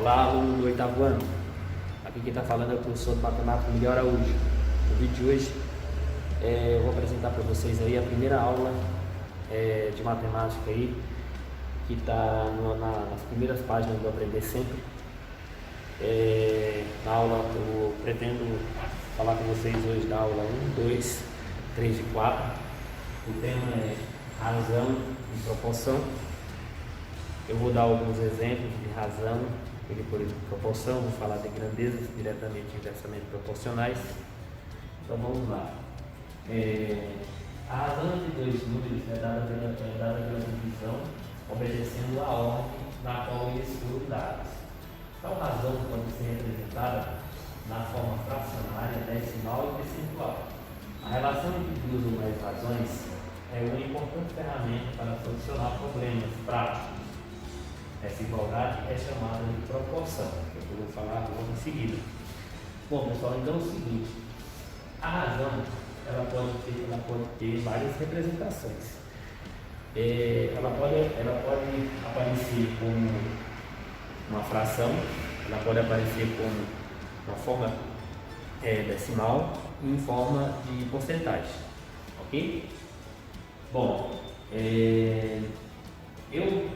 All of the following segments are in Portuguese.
Olá, aluno do oitavo ano. Aqui quem está falando é o professor de matemática Miguel Araújo. No vídeo de hoje eu vou apresentar para vocês aí a primeira aula de matemática aí, que está nas primeiras páginas do Aprender Sempre. Na aula eu pretendo falar com vocês hoje da aula 1, 2, 3 e 4. O tema é razão e proporção. Eu vou dar alguns exemplos de razão e depois de proporção, vou falar de grandezas diretamente e inversamente proporcionais. Então vamos lá. A razão entre dois números é dada pela divisão, obedecendo à ordem na qual eles foram dados. Tal razão pode ser representada na forma fracionária, decimal e percentual. A relação entre duas ou mais razões é uma importante ferramenta para solucionar problemas práticos. Essa igualdade é chamada de proporção, que eu vou falar logo em seguida. Bom, pessoal, então é o seguinte: a razão ela pode ter várias representações. Ela pode aparecer como uma fração, ela pode aparecer como uma forma decimal e em forma de porcentagem, ok? Bom, eu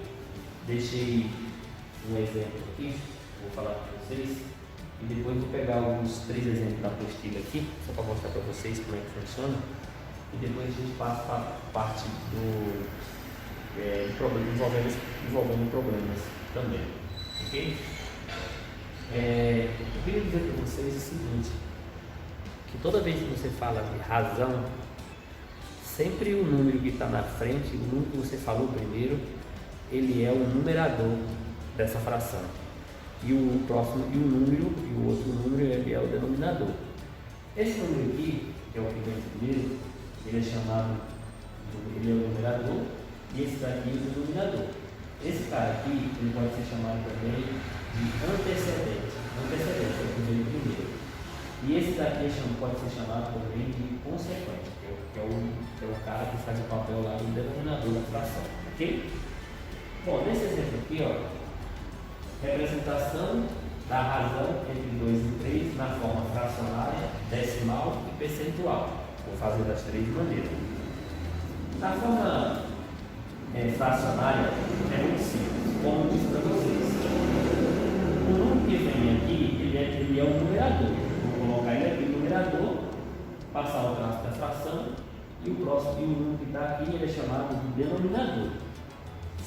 deixei um exemplo aqui, vou falar para vocês, e depois vou pegar alguns 3 exemplos da apostila aqui, só para mostrar para vocês como é que funciona, e depois a gente passa para a parte do envolvendo problemas também, ok? Eu queria dizer para vocês o seguinte, que toda vez que você fala de razão, sempre o número que está na frente, o número que você falou primeiro, ele é o numerador dessa fração. E o próximo, e o outro número, ele é o denominador. Esse número aqui, que é o que vem primeiro, ele é chamado, ele é o numerador, e esse daqui é o denominador. Esse cara aqui, ele pode ser chamado também de antecedente. Antecedente é o que vem primeiro. E esse daqui pode ser chamado também de consequente, que é o cara que faz o papel lá do denominador da fração, ok? Bom, nesse exemplo aqui, ó, representação da razão entre 2 e 3 na forma fracionária, decimal e percentual. Vou fazer das 3 maneiras. Na forma fracionária é muito simples, como eu disse para vocês. O número que vem aqui, ele é o numerador. Vou colocar ele aqui no numerador, passar o traço da fração, e o próximo, e o número que está aqui, ele é chamado de denominador.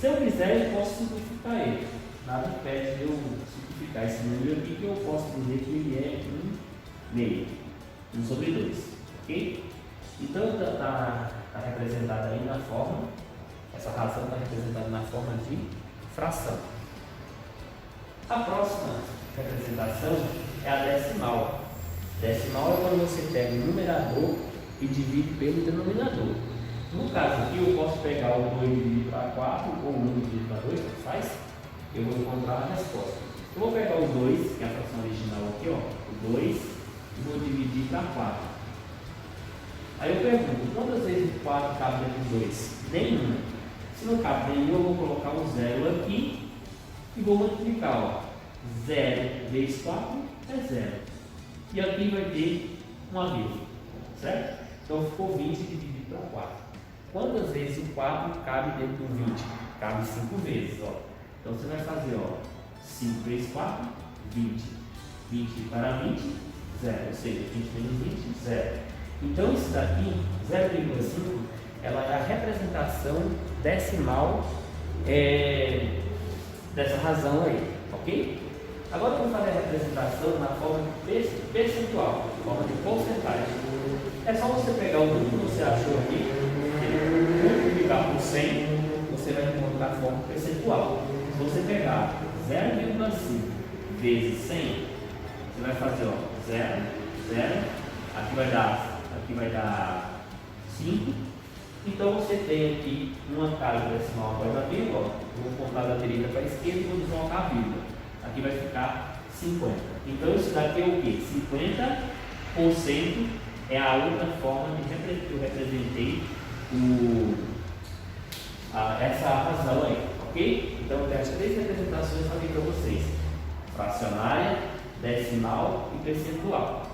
Se eu quiser, eu posso simplificar ele. Nada impede de eu simplificar esse número aqui, que eu posso dizer que ele é 1/2, 1/2, ok? Então está representado aí na forma, essa razão está representada na forma de fração. A próxima representação é a decimal. Decimal é quando você pega o numerador e divide pelo denominador. No caso aqui, eu posso pegar o 2 dividido para 4 ou o 1 dividido para 2, que faz, eu vou encontrar a resposta. Eu vou pegar o 2, que é a fração original aqui, ó, o 2, e vou dividir para 4. Aí eu pergunto, quantas vezes o 4 cabe dentro do 2? Nenhuma. Se não cabe nenhuma, eu vou colocar um 0 aqui e vou multiplicar, ó. 0 vezes 4 é 0. E aqui vai ter uma vírgula, certo? Então ficou 20 dividido para 4. Quantas vezes o 4 cabe dentro do 20? Cabe 5 vezes, ó. Então você vai fazer, ó, 5 vezes 4, 20. 20 para 20, 0. Ou seja, 20 menos 20, 0. Então isso daqui, 0,5, ela é a representação decimal dessa razão aí, ok? Agora eu vou fazer a representação na forma de percentual, forma de porcentagem. É só você pegar o número que você achou aqui, multiplicar por 100, você vai encontrar a forma percentual. Se você pegar 0,5 vezes 100, você vai fazer, ó, 0, 0, aqui vai dar 5. Então você tem aqui uma casa decimal após a vírgula, ó, vou contar da direita para a esquerda e vou deslocar a vírgula. Aqui vai ficar 50. Então isso daqui é o quê? 50% é a outra forma que eu representei essa razão aí, ok? Então eu tenho as 3 representações aqui para vocês. fracionária, decimal e percentual.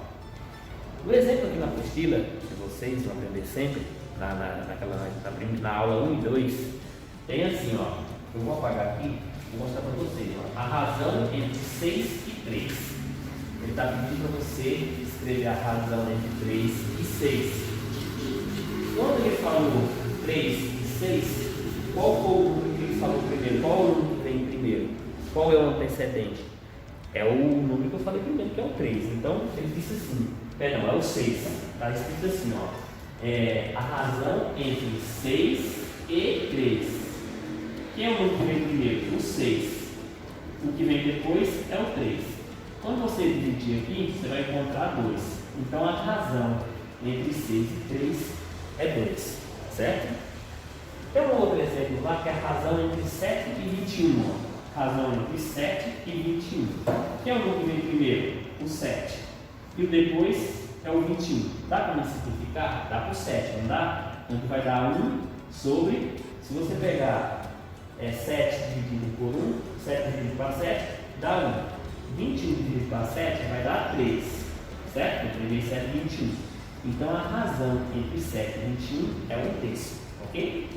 O exemplo aqui na apostila, que vocês vão aprender sempre, na aula 1 e 2, tem assim, ó, eu vou apagar aqui e vou mostrar para vocês, ó, a razão entre 6 e 3. Ele está pedindo para você escrever a razão entre 3 e 6. Quando ele falou 3 e 6, qual foi o número que ele falou primeiro? Qual é o número que vem primeiro? Qual é o antecedente? É o número que eu falei primeiro, que é o 3. Então, ele disse assim, perdão, é o 6. Está escrito assim, ó, a razão entre 6 e 3. Quem é o número que vem primeiro? O 6. O que vem depois é o 3. Quando você dividir aqui, você vai encontrar 2. Então, a razão entre 6 e 3 é 2, certo? Tem um outro exemplo lá, que é a razão entre 7 e 21. Ó. Razão entre 7 e 21. Quem é o número que vem primeiro? O 7. E o depois é o 21. Dá para me simplificar? Dá por 7, não dá? Então vai dar 1 sobre, se você pegar 7 dividido por 1, 7 dividido para 7, dá 1. 21 dividido para 7 vai dar 3, certo? Eu peguei 7 e 21. Então a razão entre 7 e 21 é 1/3, ok?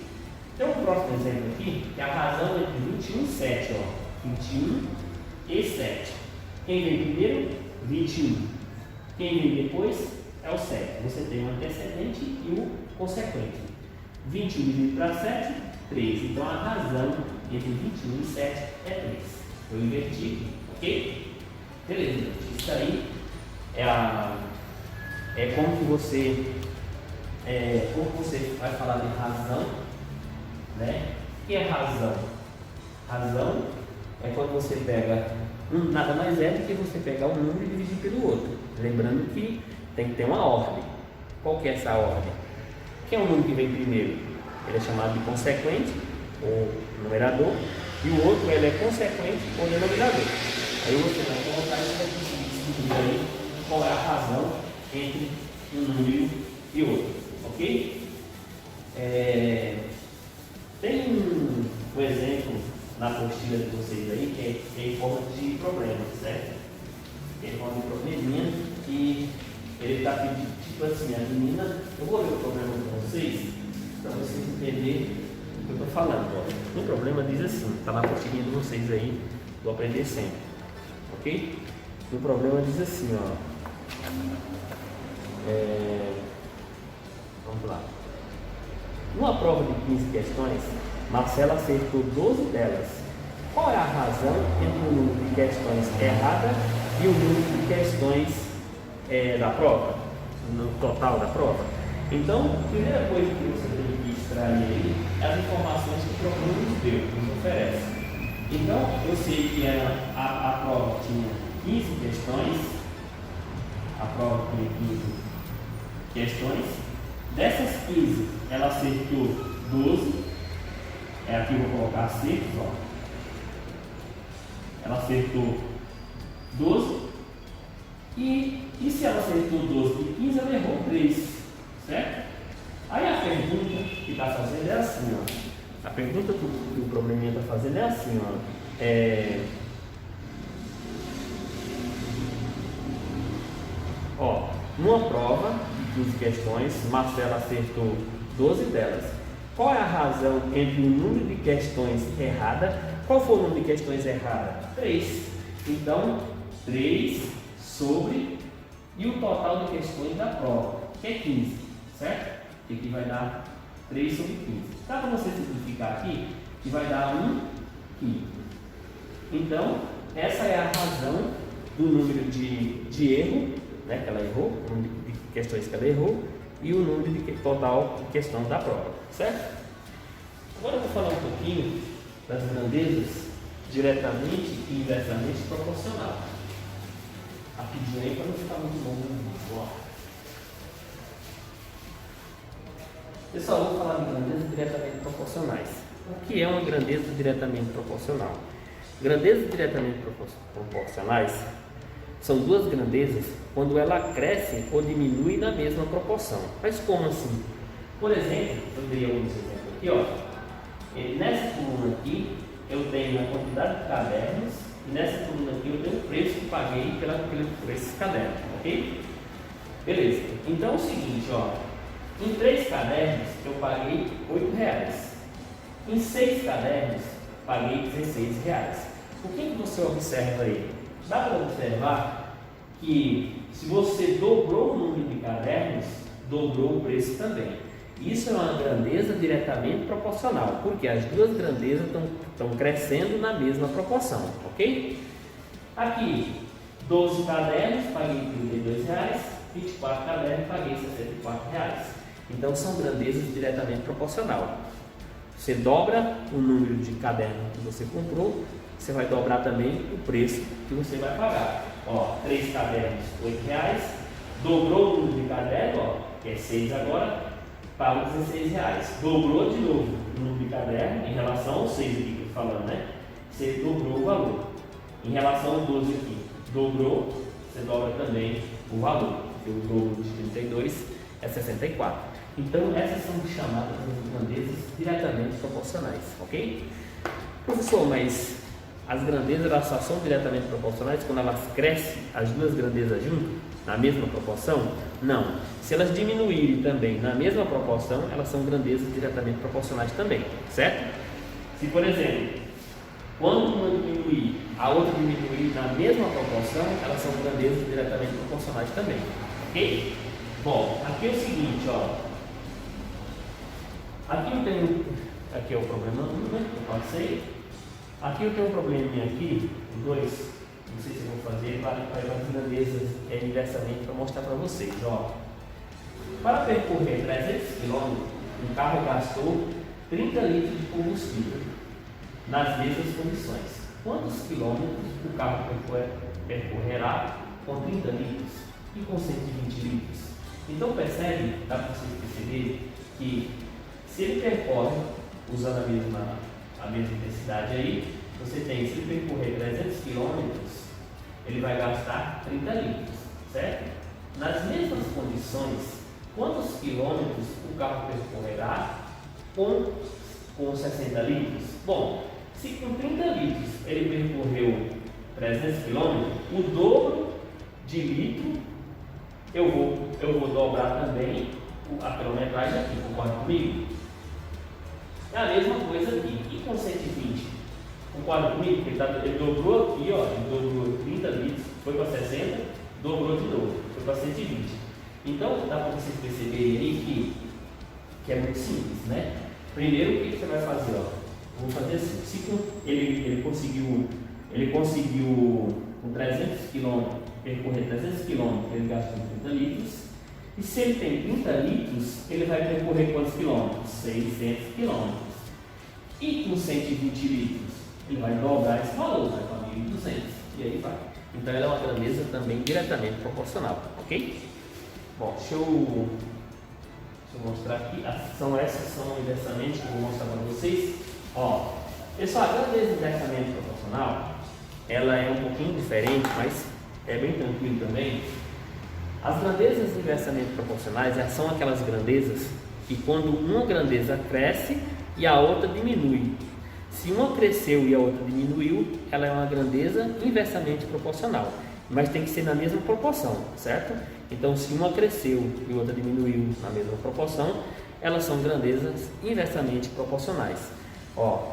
Tem um próximo exemplo aqui, que é a razão entre 21 e 7, ó. 21 e 7. Quem vem primeiro? 21. Quem vem depois é o 7. Você tem o antecedente e o consequente. 21 dividido para 7, 3. Então a razão entre 21 e 7 é 3. Eu inverti aqui, ok? Beleza, gente. Isso aí é como que você vai falar de razão, né? O que é razão? Razão é quando você pega nada mais é do que você pegar um número e dividir pelo outro. Lembrando que tem que ter uma ordem. Qual que é essa ordem? Quem é o número que vem primeiro? Ele é chamado de consequente, ou numerador, e o outro ele é consequente ou denominador. Aí você vai colocar isso aqui, aí qual é a razão entre um número e outro, ok? Tem um exemplo na apostila de vocês aí que é em forma de problema, certo? É em forma de probleminha que ele está pedindo, tipo assim, a menina, eu vou ler o problema para vocês entenderem o que eu estou falando. Ó. O problema diz assim, está na apostilinha de vocês aí, do Aprender Sempre, ok? O problema diz assim, ó. Vamos lá. Numa prova de 15 questões, Marcela acertou 12 delas. Qual é a razão entre o número de questões erradas e o número de questões da prova, no total da prova? Então, a primeira coisa que você tem que extrair aí é as informações que o programa nos deu, nos oferece. Então, eu sei que a prova tinha 15 questões, a prova tinha 15 questões. Dessas 15, ela acertou 12. Aqui eu vou colocar acertos, ó. Ela acertou 12. E se ela acertou 12 e 15, ela errou 3. Certo? Aí a pergunta que está fazendo é assim, ó. A pergunta que o probleminha está fazendo é assim, ó. Numa prova de 15 questões, Marcela acertou 12 delas. Qual é a razão entre o número de questões erradas? Qual foi o número de questões erradas? 3. Então, 3 sobre e o total de questões da prova, que é 15, certo? Que aqui vai dar 3 sobre 15. Dá para você simplificar aqui, que vai dar 1 quinto. Então, essa é a razão do número de erro, né, que ela errou, o número de questões que ela errou, e o número de total de questão da prova, certo? Agora eu vou falar um pouquinho das grandezas diretamente e inversamente proporcional. Rapidinho aí para não ficar muito longo no vídeo. Pessoal, eu vou falar de grandezas diretamente proporcionais. O que é uma grandeza diretamente proporcional? Grandezas diretamente proporcionais são duas grandezas quando ela cresce ou diminui na mesma proporção. Mas como assim? Por exemplo, eu dei alguns exemplos aqui, ó. Nessa coluna aqui, eu tenho a quantidade de cadernos e nessa coluna aqui eu tenho o preço que paguei por esses cadernos, ok? Beleza, então é o seguinte, ó, em 3 cadernos eu paguei R$8, em 6 cadernos paguei R$16. O que você observa aí? Dá para observar que se você dobrou o número de cadernos, dobrou o preço também. Isso é uma grandeza diretamente proporcional, porque as duas grandezas estão crescendo na mesma proporção, ok? Aqui, 12 cadernos, paguei R$32, 24 cadernos, paguei R$64. Então, são grandezas diretamente proporcional. Você dobra o número de cadernos que você comprou, você vai dobrar também o preço que você vai pagar. Ó, 3 cadernos, R$8, dobrou o número de caderno, ó, que é 6 agora, paga R$16. Dobrou de novo o número de caderno em relação ao 6 aqui que eu estou falando, né? Você dobrou o valor. Em relação ao 12 aqui, dobrou, você dobra também o valor, porque o dobro de 32 é 64. Então, essas são chamadas de grandezas diretamente proporcionais, ok? Professor, mas as grandezas elas só são diretamente proporcionais quando elas crescem, as duas grandezas juntas, na mesma proporção? Não. Se elas diminuírem também na mesma proporção, elas são grandezas diretamente proporcionais também, certo? Se, por exemplo, quando uma diminuir, a outra diminuir na mesma proporção, elas são grandezas diretamente proporcionais também, ok? Bom, aqui é o seguinte, ó. Aqui é o problema 1, né? Eu passei. Aqui eu tenho um probleminha aqui, 2, não sei se eu vou fazer, para as grandezas inversamente para mostrar para vocês, ó. Para percorrer 300 km, um carro gastou 30 litros de combustível, nas mesmas condições. Quantos quilômetros o carro percorrerá com 30 litros e com 120 litros? Então percebe, dá para vocês perceber que se ele percorre usando a mesma intensidade aí, você tem, se ele percorrer 300 km, ele vai gastar 30 litros, certo? Nas mesmas condições, quantos quilômetros o carro percorrerá com 60 litros? Bom, se com 30 litros ele percorreu 300 km, o dobro de litro eu vou dobrar também a quilometragem aqui, concorda comigo? É a mesma coisa aqui. E com 120? Concorda comigo? Ele dobrou aqui, ó, ele dobrou 30 litros, foi para 60, dobrou de novo, foi para 120. Então, dá para vocês perceberem aí que é muito simples, né? Primeiro, o que você vai fazer? Ó? Vou fazer assim. Se ele conseguiu com 300 km, percorrer 300 km, ele gastou 30 litros. E se ele tem 30 litros, ele vai percorrer quantos quilômetros? 600 quilômetros. E com 120 litros, ele vai dobrar esse valor, vai para 1.200. E aí vai. Então ela é uma grandeza também diretamente proporcional, ok? Bom, deixa eu mostrar aqui. Essas são inversamente que eu vou mostrar para vocês. Ó, pessoal, a grandeza inversamente proporcional, ela é um pouquinho diferente, mas é bem tranquilo também. As grandezas inversamente proporcionais são aquelas grandezas que quando uma grandeza cresce e a outra diminui. Se uma cresceu e a outra diminuiu, ela é uma grandeza inversamente proporcional, mas tem que ser na mesma proporção, certo? Então, se uma cresceu e outra diminuiu na mesma proporção, elas são grandezas inversamente proporcionais. Ó,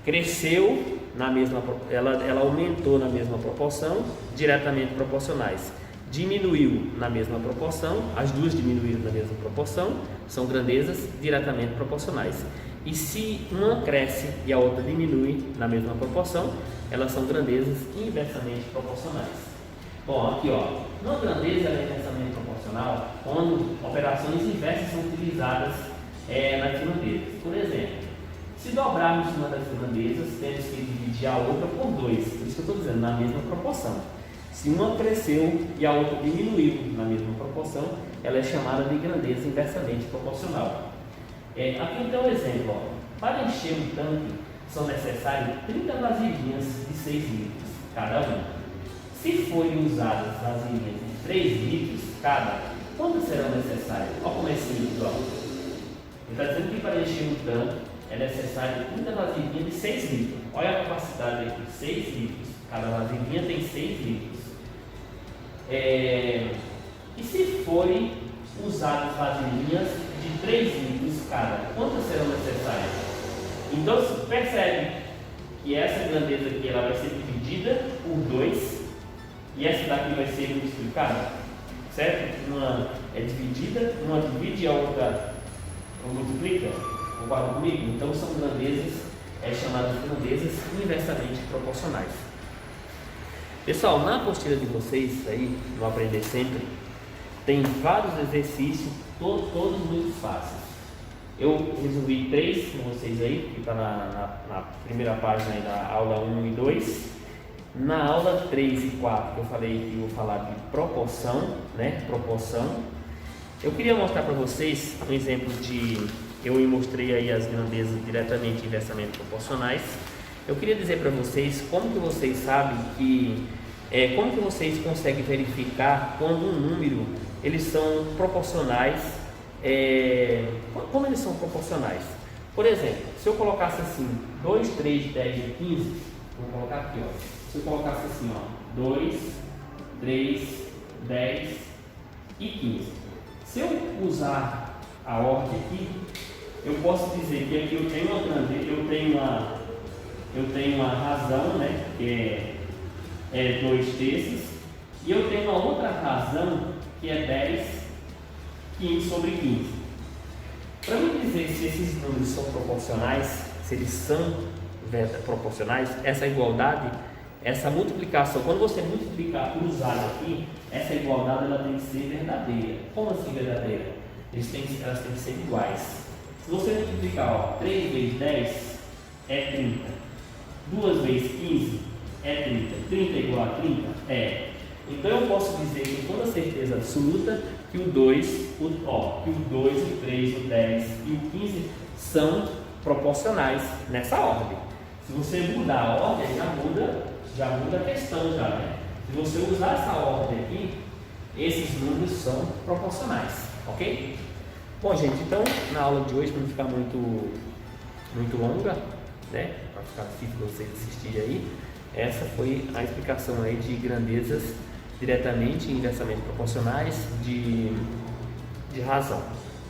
cresceu na mesma, ela aumentou na mesma proporção, diretamente proporcionais. Diminuiu na mesma proporção, as duas diminuíram na mesma proporção, são grandezas diretamente proporcionais. E se uma cresce e a outra diminui na mesma proporção, elas são grandezas inversamente proporcionais. Bom, aqui ó, uma grandeza é inversamente proporcional quando operações inversas são utilizadas nas grandezas. Por exemplo, se dobrarmos uma das grandezas, temos que dividir a outra por 2, por isso que eu estou dizendo, na mesma proporção. Se uma cresceu e a outra diminuiu na mesma proporção, ela é chamada de grandeza inversamente proporcional. Aqui então um exemplo. Ó. Para encher um tanque, são necessários 30 vasilhinhas de 6 litros cada uma. Se forem usadas vasilhinhas de 3 litros cada, quantas serão necessárias? Olha o comecinho aqui, ó. Ele está dizendo que para encher um tanque é necessário uma vasilhinha de 6 litros. Olha a capacidade aqui, 6 litros. Cada vasilhinha tem 6 litros. E se forem usadas vasilhinhas de 3 litros cada, quantas serão necessárias? Então você percebe que essa grandeza aqui ela vai ser dividida por 2 e essa daqui vai ser multiplicada, certo? Uma é dividida, uma divide e a outra multiplica. Concorda comigo? Então são grandezas, chamadas de grandezas inversamente proporcionais. Pessoal, na apostila de vocês aí, no Aprender Sempre, tem vários exercícios, todos muito fáceis. Eu resolvi 3 com vocês aí, que está na primeira página aí da aula 1 e 2. Na aula 3 e 4, que eu falei que eu vou falar de proporção, né? Proporção. Eu queria mostrar para vocês um exemplo de... Eu mostrei aí as grandezas diretamente e inversamente proporcionais. Eu queria dizer para vocês como que vocês sabem que... como que vocês conseguem verificar quando um número, eles são proporcionais, como eles são proporcionais? Por exemplo, se eu colocasse assim, 2, 3, 10 e 15, vou colocar aqui, ó. Se eu colocasse assim, ó, 2, 3, 10 e 15. Se eu usar a ordem aqui, eu posso dizer que aqui eu tenho uma grandeza, eu tenho uma razão, né, que é 2 terços, e eu tenho uma outra razão que é 10 15 sobre 15. Para me dizer se esses números são proporcionais, se eles são proporcionais, essa igualdade, essa multiplicação, quando você multiplicar cruzado aqui, essa igualdade ela tem que ser verdadeira. Como assim verdadeira? Elas têm que ser iguais. Se você multiplicar, ó, 3 vezes 10 é 30, 2 vezes 15 é 30, 30 é igual a 30? É. Então eu posso dizer com toda certeza absoluta que o 2, que o 2, o 3, o 10 e o 15 são proporcionais nessa ordem. Se você mudar a ordem, já muda a questão já, né? Se você usar essa ordem aqui, esses números são proporcionais, ok? Bom, gente, então na aula de hoje, para não ficar muito longa, né? Para ficar difícil vocês assistirem aí, essa foi a explicação aí de grandezas diretamente e inversamente proporcionais de razão,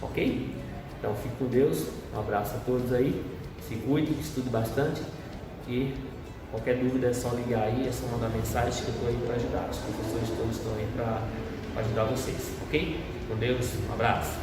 ok? Então fique com Deus, um abraço a todos aí, se cuide, estude bastante e qualquer dúvida é só ligar aí, é só mandar mensagem que eu estou aí para ajudar. Os professores todos estão aí para ajudar vocês, ok? Com Deus, um abraço.